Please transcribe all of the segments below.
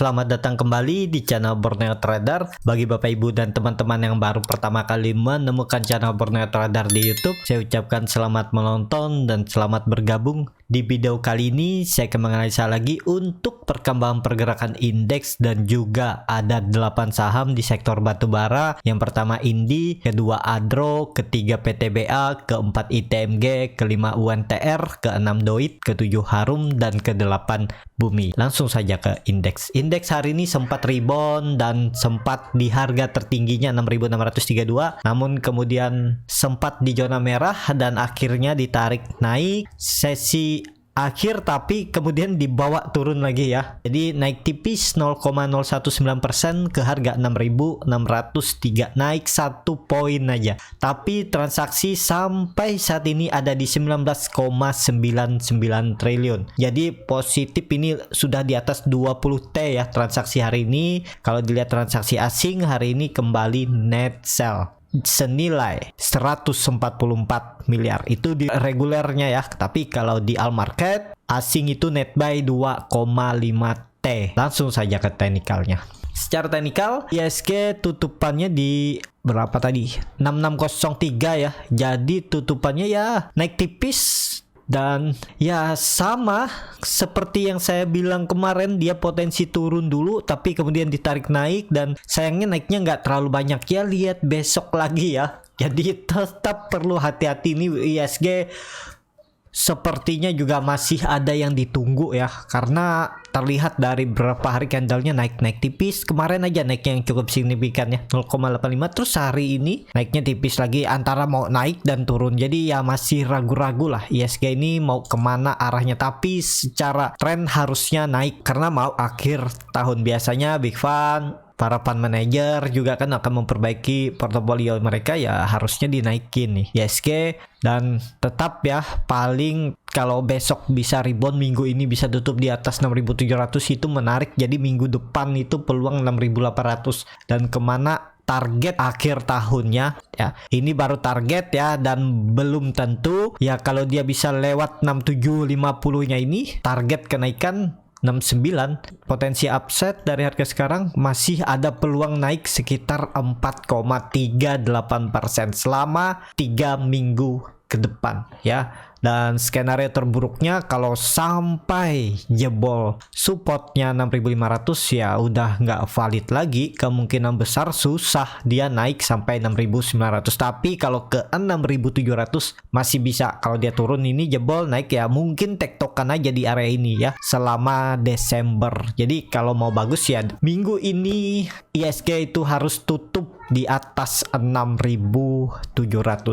selamat datang kembali di channel Borneo Trader. Bagi Bapak Ibu dan teman-teman yang baru pertama kali menemukan channel Borneo Trader di YouTube, saya ucapkan selamat menonton dan selamat bergabung. Di video kali ini saya akan menganalisa lagi untuk perkembangan pergerakan indeks dan juga ada 8 saham di sektor batubara. Yang pertama Indi, kedua Adro, ketiga PTBA, keempat ITMG, kelima UNTR, keenam Doit, ketujuh Harum, dan ke-8 Bumi. Langsung saja ke indeks. Indeks hari ini sempat rebound dan sempat di harga tertingginya 6.632, namun kemudian sempat di zona merah dan akhirnya ditarik naik sesi akhir, tapi kemudian dibawa turun lagi ya. Jadi naik tipis 0,019% ke harga 6.603, naik 1 poin aja. Tapi transaksi sampai saat ini ada di 19,99 triliun. Jadi positif, ini sudah di atas 20T ya transaksi hari ini. Kalau dilihat transaksi asing hari ini kembali net sell senilai 144 miliar. Itu di regulernya ya. Tapi kalau di all market asing itu net buy 2,5T. Langsung saja ke teknikalnya. Secara teknikal ISG tutupannya di berapa tadi? 6603 ya. Jadi tutupannya ya naik tipis. Dan ya sama seperti yang saya bilang kemarin, dia potensi turun dulu tapi kemudian ditarik naik, dan sayangnya naiknya nggak terlalu banyak ya. Lihat besok lagi ya. Jadi tetap perlu hati-hati nih ISG. Sepertinya juga masih ada yang ditunggu ya, karena terlihat dari beberapa hari candlenya naik tipis. Kemarin aja naiknya yang cukup signifikan ya 0,85, terus hari ini naiknya tipis lagi, antara mau naik dan turun. Jadi ya masih ragu-ragu lah ISG ini mau kemana arahnya, tapi secara tren harusnya naik karena mau akhir tahun. Biasanya big fund, para fund manager juga kan akan memperbaiki portofolio mereka, ya harusnya dinaikin nih ISG. Dan tetap ya, paling kalau besok bisa rebound, minggu ini bisa tutup di atas 6.700 itu menarik. Jadi minggu depan itu peluang 6.800. Dan kemana target akhir tahunnya ya, ini baru target ya, dan belum tentu ya. Kalau dia bisa lewat 6750 nya ini target kenaikan 69, potensi upside dari harga sekarang masih ada peluang naik sekitar 4,38% selama 3 minggu ke depan ya. Dan skenario terburuknya kalau sampai jebol supportnya 6.500 ya udah nggak valid lagi, kemungkinan besar susah dia naik sampai 6.900. Tapi kalau ke 6.700 masih bisa. Kalau dia turun ini jebol naik ya mungkin tektokan aja di area ini ya selama Desember. Jadi kalau mau bagus ya minggu ini ISG itu harus tutup di atas 6.700.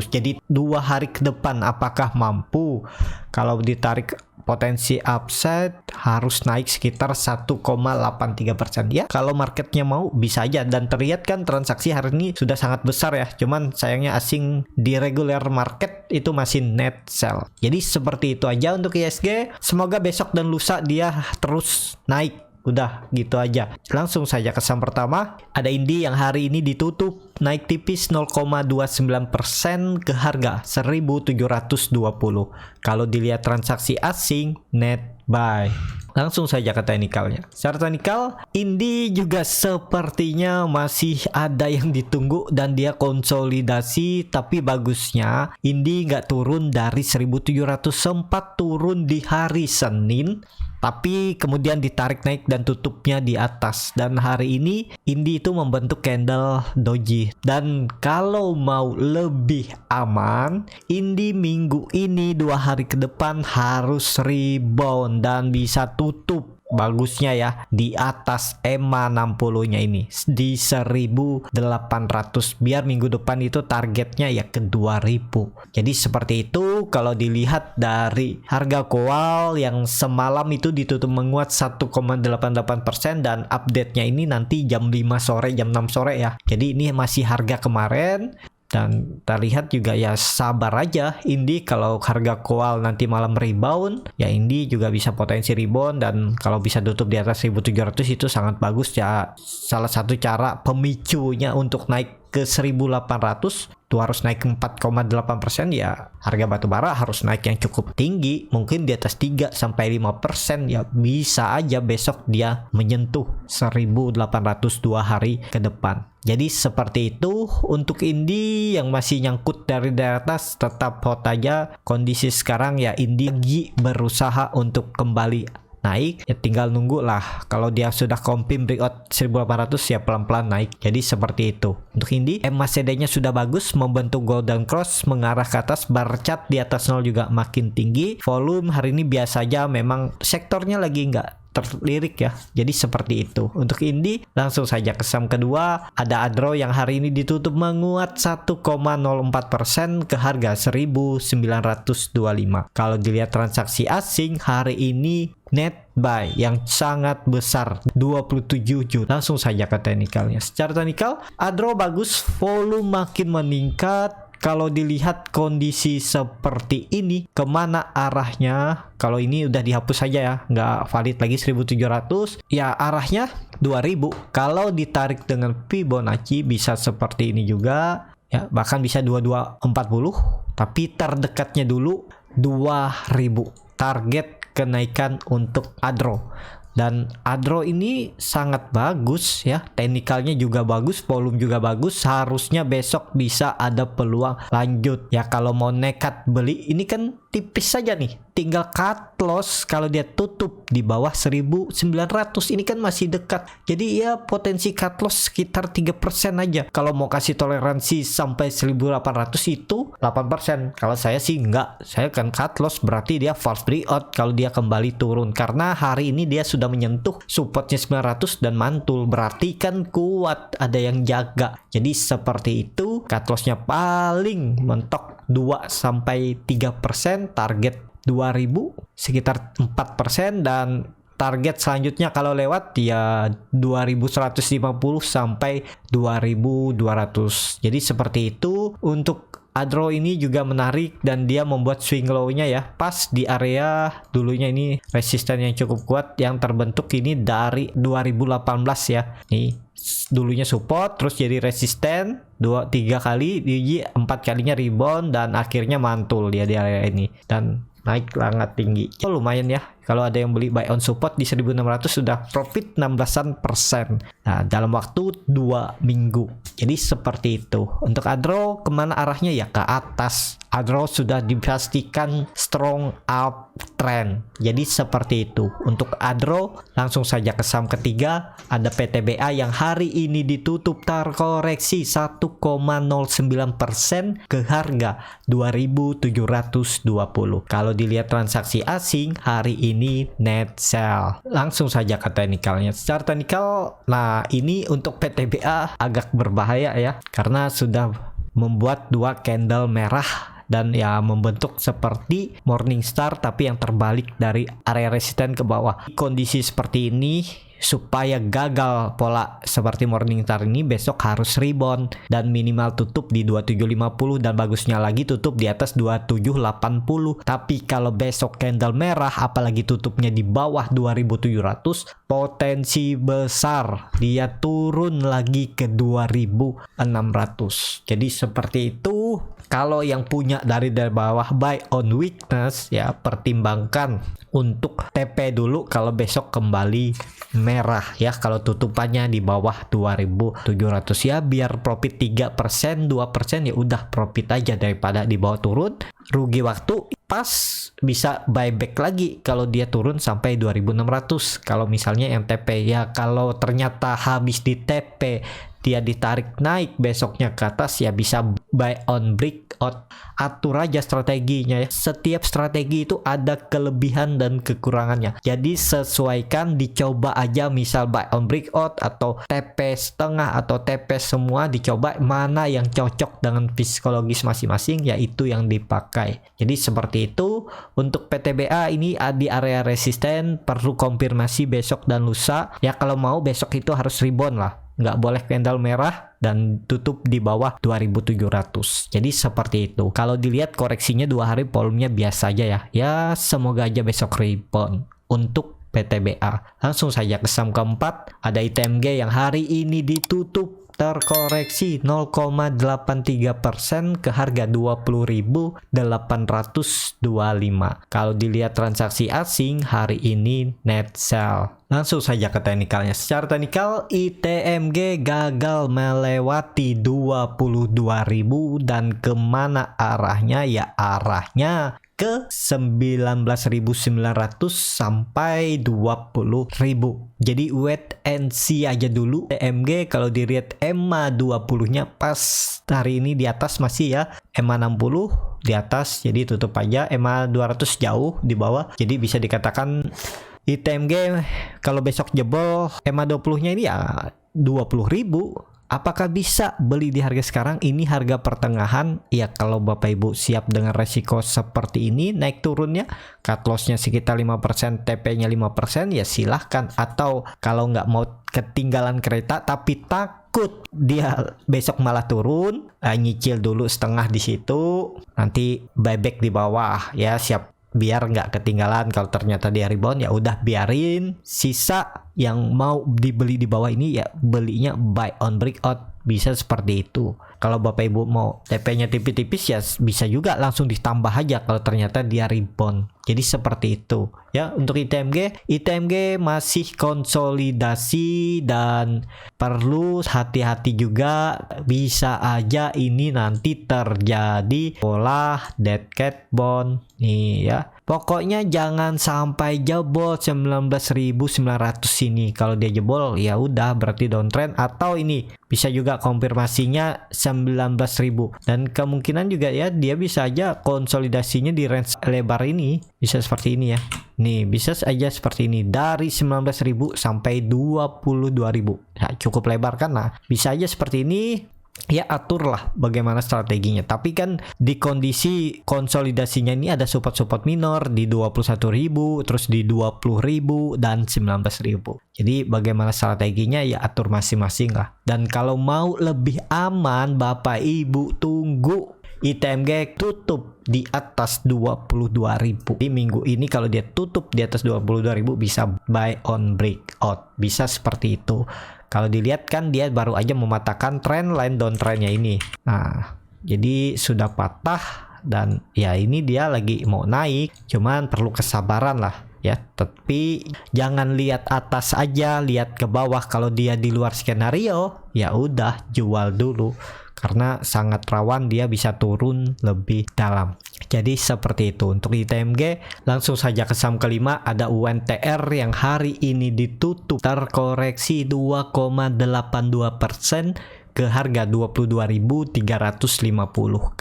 Jadi 2 hari ke depan apakah mampu? Kalau ditarik potensi upside harus naik sekitar 1,83% ya. Kalau marketnya mau bisa aja, dan terlihat kan transaksi hari ini sudah sangat besar ya. Cuman sayangnya asing di regular market itu masih net sell. Jadi seperti itu aja untuk ISG. Semoga besok dan lusa dia terus naik. Udah gitu aja. Langsung saja ke saham pertama. Ada Indi yang hari ini ditutup naik tipis 0,29% ke harga 1.720. Kalau dilihat transaksi asing net buy. Langsung saja ke teknikalnya. Secara teknikal Indi juga sepertinya masih ada yang ditunggu dan dia konsolidasi. Tapi bagusnya Indi nggak turun dari 1.700, sempat turun di hari Senin, tapi kemudian ditarik naik dan tutupnya di atas. Dan hari ini Indi itu membentuk candle doji. Dan kalau mau lebih aman, Indi minggu ini 2 hari ke depan harus rebound dan bisa tutup bagusnya ya di atas EMA 60 nya ini di 1.800, biar minggu depan itu targetnya ya ke 2.000. Jadi seperti itu. Kalau dilihat dari harga kowal yang semalam itu ditutup menguat 1,88%, dan update-nya ini nanti jam 5 sore, jam 6 sore ya. Jadi ini masih harga kemarin. Dan terlihat juga ya sabar aja Indi, kalau harga kowal nanti malam rebound ya Indi juga bisa potensi rebound, dan kalau bisa tutup di atas 1.700 itu sangat bagus ya. Salah satu cara pemicunya untuk naik ke 1800 itu harus naik 4,8% ya. Harga batu bara harus naik yang cukup tinggi, mungkin di atas 3 sampai 5% ya, bisa aja besok dia menyentuh 1800 2 hari ke depan. Jadi seperti itu untuk Indi yang masih nyangkut dari atas, tetap hold aja. Kondisi sekarang ya Indi lagi berusaha untuk kembali naik, ya tinggal nunggu lah. Kalau dia sudah confirm breakout 1800 ya pelan-pelan naik. Jadi seperti itu untuk Indi. MACD nya sudah bagus, membentuk golden cross mengarah ke atas, bar chart di atas 0 juga makin tinggi. Volume hari ini biasa aja, memang sektornya lagi nggak terlirik ya. Jadi seperti itu untuk Indi. Langsung saja ke saham kedua, ada Adro yang hari ini ditutup menguat 1,04% ke harga 1925. Kalau dilihat transaksi asing hari ini net buy yang sangat besar 27 juta. Langsung saja ke teknikalnya. Secara teknikal Adro bagus, volume makin meningkat. Kalau dilihat kondisi seperti ini, kemana arahnya? Kalau ini udah dihapus saja ya, nggak valid lagi 1700. Ya arahnya 2000. Kalau ditarik dengan Fibonacci bisa seperti ini juga. Ya bahkan bisa 2240. Tapi terdekatnya dulu 2000. Target kenaikan untuk Adro. Dan Adro ini sangat bagus ya, teknikalnya juga bagus, volume juga bagus. Harusnya besok bisa ada peluang lanjut ya. Kalau mau nekat beli ini kan tipis saja nih, tinggal cut loss. Kalau dia tutup di bawah 1900 ini kan masih dekat, jadi ya potensi cut loss sekitar 3% aja. Kalau mau kasih toleransi sampai 1800 itu 8%. Kalau saya sih enggak, saya kan cut loss, berarti dia false breakout kalau dia kembali turun, karena hari ini dia sudah menyentuh supportnya 900 dan mantul, berarti kan kuat, ada yang jaga. Jadi seperti itu, cut lossnya paling mentok 2-3%, target 2000 sekitar 4%, dan target selanjutnya kalau lewat ya 2150 sampai 2200. Jadi seperti itu untuk Adro. Ini juga menarik dan dia membuat swing low-nya ya pas di area dulunya ini resisten yang cukup kuat yang terbentuk ini dari 2018 ya. Nih dulunya support, terus jadi resisten 2-3 kali, di 4 kalinya rebound dan akhirnya mantul dia di area ini dan naik sangat tinggi. Oh, lumayan ya. Kalau ada yang beli buy on support di 1600 sudah profit 16%. Nah, dalam waktu 2 minggu. Jadi seperti itu. Untuk Adro kemana arahnya ya? Ke atas. Adro sudah dipastikan strong uptrend. Jadi seperti itu. Untuk Adro langsung saja ke saham ketiga. Ada PTBA yang hari ini ditutup terkoreksi 1,09% ke harga 2720. Kalau dilihat transaksi asing hari ini net sell. Langsung saja ke teknikalnya. Secara teknikal, nah ini untuk PTBA agak berbahaya ya, karena sudah membuat 2 candle merah dan ya membentuk seperti Morningstar tapi yang terbalik dari area resisten ke bawah. Kondisi seperti ini supaya gagal pola seperti Morningstar ini, besok harus rebound dan minimal tutup di 2750 dan bagusnya lagi tutup di atas 2780. Tapi kalau besok candle merah apalagi tutupnya di bawah 2700, potensi besar dia turun lagi ke 2600. Jadi seperti itu. Kalau yang punya dari bawah buy on weakness ya, pertimbangkan untuk TP dulu kalau besok kembali merah ya. Kalau tutupannya di bawah 2700 ya biar profit 3%, 2% ya udah profit aja daripada di bawah turun rugi waktu. Pas bisa buyback lagi kalau dia turun sampai 2600. Kalau misalnya MTP ya, kalau ternyata habis di TP dia ditarik naik besoknya ke atas ya bisa buy on breakout. Atur aja strateginya ya. Setiap strategi itu ada kelebihan dan kekurangannya. Jadi sesuaikan, dicoba aja, misal buy on breakout atau TP setengah atau TP semua, dicoba mana yang cocok dengan psikologis masing-masing ya itu yang dipakai. Jadi seperti itu. Untuk PTBA ini di area resisten, perlu konfirmasi besok dan lusa ya. Kalau mau besok itu harus rebound lah, nggak boleh candle merah dan tutup di bawah 2700. Jadi seperti itu. Kalau dilihat koreksinya 2 hari volumenya biasa aja ya. Ya semoga aja besok rebound untuk PTBA. Langsung saja ke saham keempat, ada ITMG yang hari ini ditutup terkoreksi 0,83% ke harga 20.825. Kalau dilihat transaksi asing hari ini net sell. Langsung saja ke teknikalnya. Secara teknikal ITMG gagal melewati 22.000 dan kemana arahnya? Ya arahnya ke 19.900 sampai 20.000. Jadi wait and see aja dulu. TMG kalau dilihat EMA 20-nya pas hari ini di atas masih ya. EMA 60 di atas, jadi tutup aja. EMA 200 jauh di bawah. Jadi bisa dikatakan ITMG kalau besok jebol EMA 20-nya ini ya 20.000. Apakah bisa beli di harga sekarang? Ini harga pertengahan. Ya kalau Bapak Ibu siap dengan resiko seperti ini naik turunnya, cut loss-nya sekitar 5%, TP-nya 5%, ya silahkan. Atau kalau nggak mau ketinggalan kereta tapi takut dia besok malah turun, nyicil dulu setengah di situ, nanti buyback di bawah ya, siap biar nggak ketinggalan. Kalau ternyata dia rebound ya udah biarin, sisa yang mau dibeli di bawah ini ya belinya buy on breakout, bisa seperti itu. Kalau Bapak Ibu mau TP-nya tipis-tipis ya bisa juga langsung ditambah aja kalau ternyata dia rebound. Jadi seperti itu ya. Untuk ITMG masih konsolidasi dan perlu hati-hati juga, bisa aja ini nanti terjadi pola dead cat bond nih ya. Pokoknya jangan sampai jebol 19.900 ini. Kalau dia jebol ya udah berarti downtrend, atau ini bisa juga konfirmasinya 19.000, dan kemungkinan juga ya dia bisa aja konsolidasinya di range lebar ini, bisa seperti ini ya. Nih bisa aja seperti ini dari 19.000 sampai 22.000. Nah, cukup lebar kan? Nah, bisa aja seperti ini. Ya aturlah bagaimana strateginya. Tapi kan di kondisi konsolidasinya ini ada support minor di 21.000, terus di 20.000 dan 19.000. Jadi bagaimana strateginya ya atur masing-masing lah. Dan kalau mau lebih aman Bapak Ibu tunggu ITMG tutup di atas 22.000. Di minggu ini kalau dia tutup di atas 22.000 bisa buy on breakout. Bisa seperti itu. Kalau dilihat kan dia baru aja mematahkan trendline downtrendnya ini. Nah, jadi sudah patah dan ya ini dia lagi mau naik. Cuman perlu kesabaran lah ya. Tapi jangan lihat atas aja, lihat ke bawah. Kalau dia di luar skenario, ya udah jual dulu. Karena sangat rawan dia bisa turun lebih dalam. Jadi seperti itu untuk ITMG. Langsung saja ke saham kelima, ada UNTR yang hari ini ditutup terkoreksi 2,82% ke harga 22.350.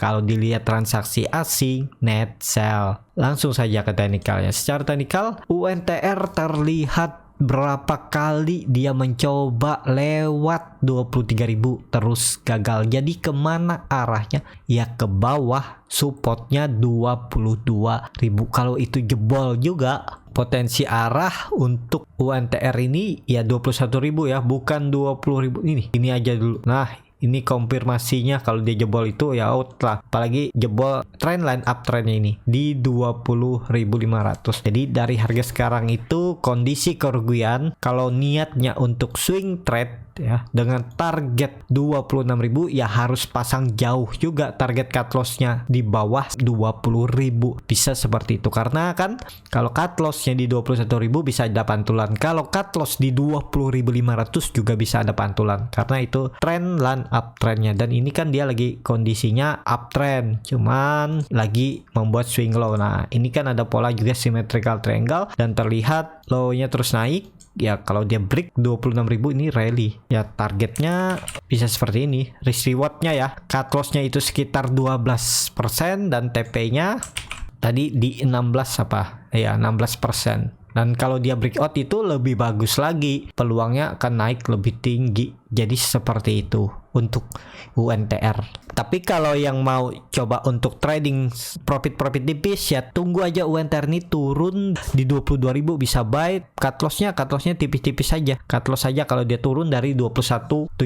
Kalau dilihat transaksi asing net sell. Langsung saja ke teknikalnya. Secara teknikal UNTR terlihat berapa kali dia mencoba lewat 23.000 terus gagal. Jadi kemana arahnya? Ya ke bawah, supportnya 22.000. Kalau itu jebol juga, potensi arah untuk UNTR ini ya 21.000 ya, bukan 20.000 ini aja dulu. Nah ini konfirmasinya kalau dia jebol itu ya out lah. Apalagi jebol trendline uptrendnya ini di 20.500. Jadi dari harga sekarang itu kondisi kerugian kalau niatnya untuk swing trade ya dengan target 26.000 ya harus pasang jauh juga target cut loss-nya di bawah 20.000. Bisa seperti itu karena kan kalau cut loss-nya di 21.000 bisa ada pantulan. Kalau cut loss di 20.500 juga bisa ada pantulan karena itu trendline uptrendnya, dan ini kan dia lagi kondisinya uptrend cuman lagi membuat swing low. Nah ini kan ada pola juga symmetrical triangle dan terlihat low-nya terus naik ya. Kalau dia break 26.000 ini rally ya, targetnya bisa seperti ini. Risk rewardnya ya, cut loss-nya itu sekitar 12% dan TP-nya tadi di 16 16%. Dan kalau dia breakout itu lebih bagus lagi, peluangnya akan naik lebih tinggi. Jadi seperti itu. untuk UNTR. Tapi kalau yang mau coba untuk trading profit tipis ya tunggu aja UNTR ini turun di 22.000 bisa buy. Cut lossnya tipis-tipis saja. Cut loss saja kalau dia turun dari 21.700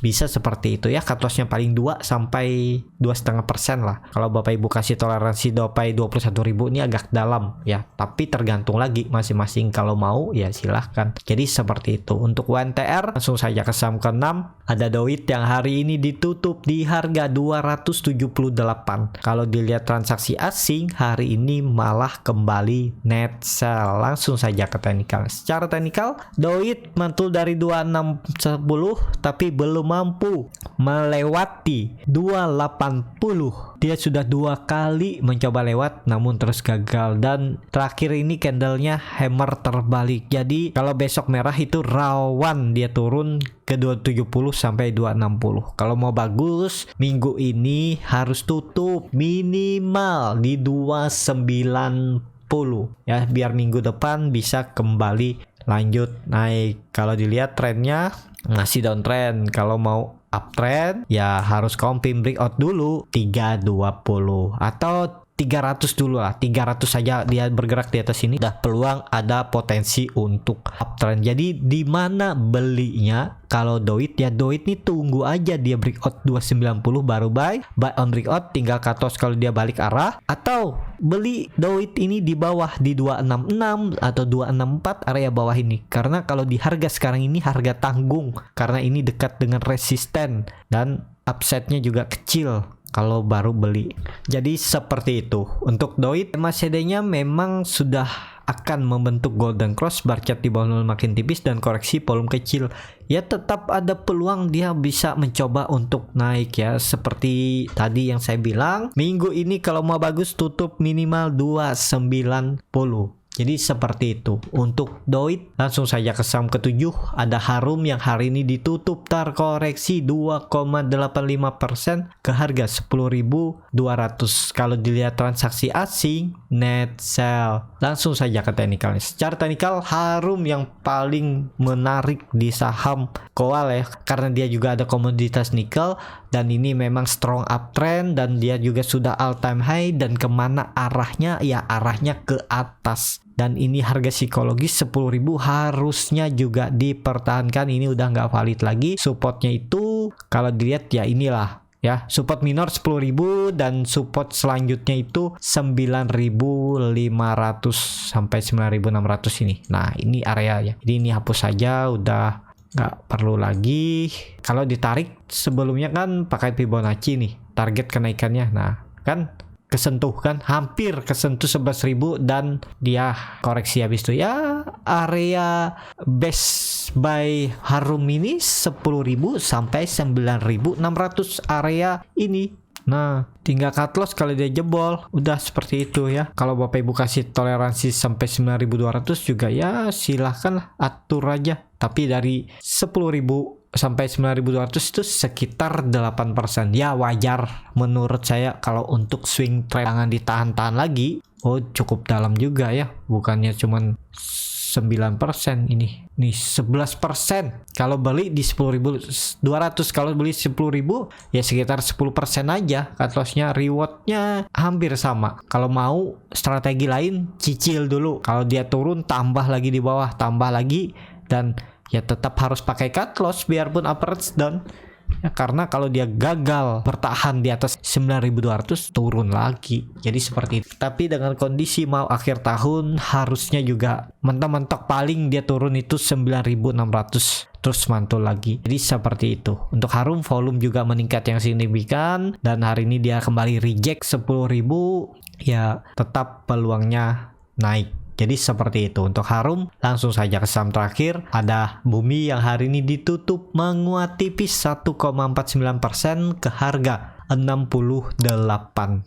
bisa seperti itu ya. Cut lossnya paling 2 sampai 2,5% lah. Kalau Bapak Ibu kasih toleransi sampai 21.000 ini agak dalam ya. Tapi tergantung lagi masing-masing, kalau mau ya silahkan. Jadi seperti itu. Untuk UNTR langsung saja ke saham ke-6. Ada Doit yang hari ini ditutup di harga 278. Kalau dilihat transaksi asing hari ini malah kembali net sell. Langsung saja ke teknikal. Secara teknikal Doit mantul dari 2610 tapi belum mampu melewati 280. Dia sudah 2 kali mencoba lewat namun terus gagal, dan terakhir ini candlenya hammer terbalik. Jadi kalau besok merah itu rawan dia turun ke 270 sampai 260. Kalau mau bagus minggu ini harus tutup minimal di 290 ya, biar minggu depan bisa kembali lanjut naik. Kalau dilihat trennya masih downtrend. Kalau mau uptrend ya harus confirm breakout dulu 320 atau 300 dulu lah. 300 saja dia bergerak di atas ini udah peluang ada potensi untuk uptrend. Jadi di mana belinya? Kalau Doit ya Doit nih tunggu aja dia breakout 290 baru buy on breakout, tinggal cut loss kalau dia balik arah, atau beli Doit ini di bawah di 266 atau 264 area bawah ini. Karena kalau di harga sekarang ini harga tanggung karena ini dekat dengan resisten dan upside-nya juga kecil kalau baru beli. Jadi seperti itu. Untuk Doit MACD-nya memang sudah akan membentuk golden cross, bar chart di bawah 0 makin tipis dan koreksi volume kecil. Ya tetap ada peluang dia bisa mencoba untuk naik ya. Seperti tadi yang saya bilang, minggu ini kalau mau bagus tutup minimal 290. Jadi seperti itu. Untuk Doit langsung saja ke saham ke-7. Ada Harum yang hari ini ditutup terkoreksi 2,85% ke harga 10.200. Kalau dilihat transaksi asing net sell. Langsung saja ke teknikalnya. Secara teknikal Harum yang paling menarik di saham Kowal ya, karena dia juga ada komoditas nikel dan ini memang strong uptrend dan dia juga sudah all time high, dan kemana arahnya ya arahnya ke atas. Dan ini harga psikologis 10.000 harusnya juga dipertahankan. Ini udah nggak valid lagi. Supportnya itu kalau dilihat ya inilah ya, support minor 10.000 dan support selanjutnya itu 9.500 sampai 9.600 ini. Nah ini area ya, jadi ini hapus saja, udah nggak perlu lagi. Kalau ditarik sebelumnya kan pakai Fibonacci nih target kenaikannya, nah kan kesentuh kan, hampir kesentuh 11.000 dan dia koreksi habis itu ya. Area best buy Harum ini 10.000 sampai 9.600 area ini. Nah tinggal cut loss kalau dia jebol, udah seperti itu ya. Kalau Bapak Ibu kasih toleransi sampai 9.200 juga ya silahkan atur aja, tapi dari 10.000 sampai 9.200 itu sekitar 8%. Ya wajar menurut saya. Kalau untuk swing trade jangan ditahan-tahan lagi. Oh cukup dalam juga ya, bukannya cuman 9% ini. Nih 11%. Kalau beli di 10.200, kalau beli 10.000 ya sekitar 10% aja cut loss-nya. Reward-nya hampir sama. Kalau mau strategi lain cicil dulu. Kalau dia turun tambah lagi di bawah, tambah lagi, dan ya tetap harus pakai cut loss biarpun average down ya, karena kalau dia gagal bertahan di atas 9.200 turun lagi. Jadi seperti itu. Tapi dengan kondisi mau akhir tahun harusnya juga mentok-mentok paling dia turun itu 9.600 terus mantul lagi. Jadi seperti itu. Untuk Harum volume juga meningkat yang signifikan dan hari ini dia kembali reject 10.000, ya tetap peluangnya naik. Jadi seperti itu. Untuk Harum langsung saja ke saham terakhir. Ada Bumi yang hari ini ditutup menguat tipis 1,49% ke harga 68.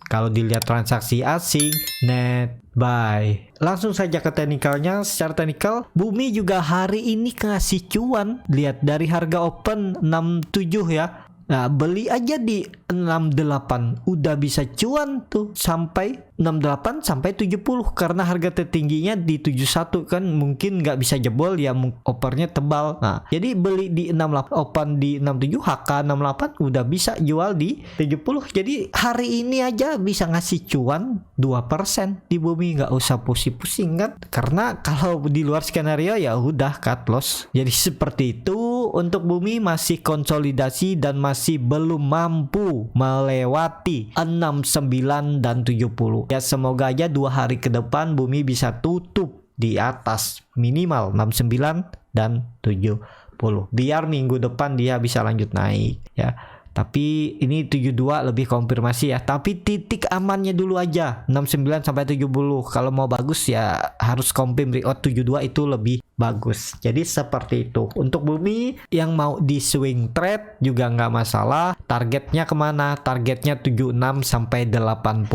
Kalau dilihat transaksi asing net buy. Langsung saja ke teknikalnya. Secara teknikal Bumi juga hari ini ngasih cuan. Lihat dari harga open 67 ya. Nah, beli aja di 68 udah bisa cuan tuh sampai 68 sampai 70 karena harga tertingginya di 71 kan mungkin nggak bisa jebol ya, opernya tebal. Nah, jadi beli di 68 open di 67 HK 68 udah bisa jual di 70. Jadi hari ini aja bisa ngasih cuan 2% di Bumi, nggak usah pusing-pusing kan. Karena kalau di luar skenario ya udah cut loss. Jadi seperti itu untuk Bumi masih konsolidasi dan masih belum mampu melewati 69 dan 70. Ya semoga aja 2 hari ke depan Bumi bisa tutup di atas minimal 69 dan 70. Biar minggu depan dia bisa lanjut naik ya. Tapi ini 72 lebih konfirmasi ya. Tapi titik amannya dulu aja 69 sampai 70. Kalau mau bagus ya harus confirm reout 72 itu lebih bagus. Jadi seperti itu. Untuk Bumi yang mau di swing trade juga nggak masalah. Targetnya kemana? Targetnya 76 sampai 80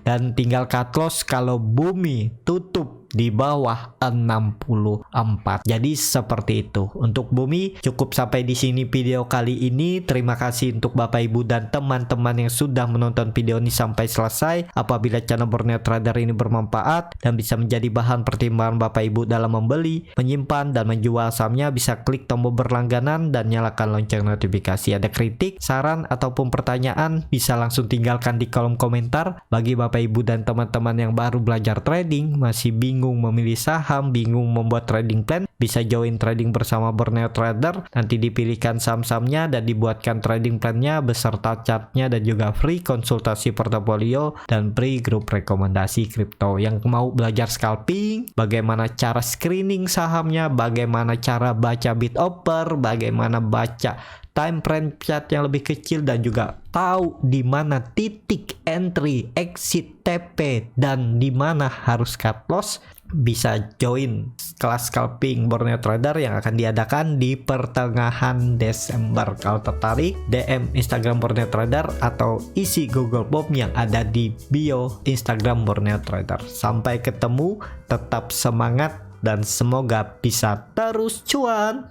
dan tinggal cut loss kalau Bumi tutup di bawah 64. Jadi seperti itu. Untuk Bumi cukup sampai di sini video kali ini. Terima kasih untuk Bapak Ibu dan teman-teman yang sudah menonton video ini sampai selesai. Apabila channel Borneo Trader ini bermanfaat dan bisa menjadi bahan pertimbangan Bapak Ibu dalam membeli, menyimpan dan menjual sahamnya, bisa klik tombol berlangganan dan nyalakan lonceng notifikasi. Ada kritik, saran ataupun pertanyaan bisa langsung tinggalkan di kolom komentar. Bagi Bapak Ibu dan teman-teman yang baru belajar trading, masih bingung memilih saham, bingung membuat trading plan, bisa join trading bersama Borneo Trader. Nanti dipilihkan saham-sahamnya dan dibuatkan trading plannya beserta chartnya dan juga free konsultasi portofolio dan free grup rekomendasi kripto. Yang mau belajar scalping, bagaimana cara screening sahamnya, bagaimana cara baca bid offer, bagaimana baca time frame chart yang lebih kecil dan juga tahu di mana titik entry, exit, TP dan di mana harus cut loss, bisa join kelas scalping Borneo Trader yang akan diadakan di pertengahan Desember. Kalau tertarik, DM Instagram Borneo Trader atau isi Google Form yang ada di bio Instagram Borneo Trader. Sampai ketemu, tetap semangat dan semoga bisa terus cuan.